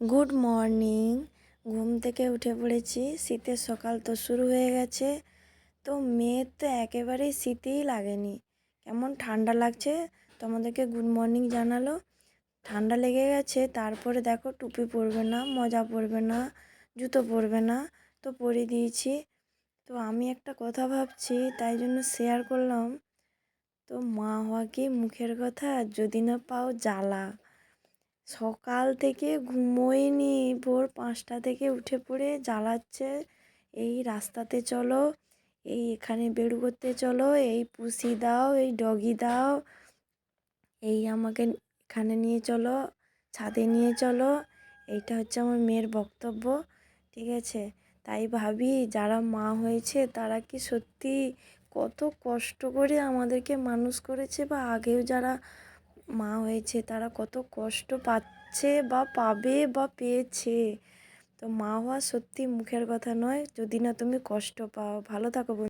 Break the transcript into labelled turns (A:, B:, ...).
A: Good morning. ঘুম থেকে উঠে পড়েছি। শীতের সকাল তো শুরু হয়ে গেছে। তো মেয়ের তো একেবারেই শীতই লাগেনি, কেমন ঠান্ডা লাগছে। তোমাদেরকে গুড মর্নিং জানালো, ঠান্ডা লেগে গেছে। তারপরে দেখো টুপি পরবে না, মোজা পরবে না, জুতো পরবে না, তো পরিয়ে দিয়েছি। তো আমি একটা কথা ভাবছি, তাই জন্য শেয়ার করলাম। তো মা হওয়া কি মুখের কথা, যদি না পাও জ্বালা। সকাল থেকে ঘুমোয়নি, ভোর 5টা থেকে উঠে পড়ে জ্বালাচ্ছে। এই রাস্তাতে চলো, এই এখানে বেড়ু করতে চলো, এই পুষি দাও, এই ডগি দাও, এই আমাকে এখানে নিয়ে চলো, ছাদে নিয়ে চলো। এইটা হচ্ছে আমার মেয়ের বক্তব্য, ঠিক আছে। তাই ভাবি যারা মা হয়েছে তারা কি সত্যি কত কষ্ট করে আমাদেরকে মানুষ করেছে, বা আগেও যারা মা হয়েছে তারা কত কষ্ট পাচ্ছে বা পাবে বা পেয়েছে। তো মা হওয়া সত্যি মুখের কথা নয়, যদি না তুমি কষ্ট পাও। ভালো থাকো বন্ধু।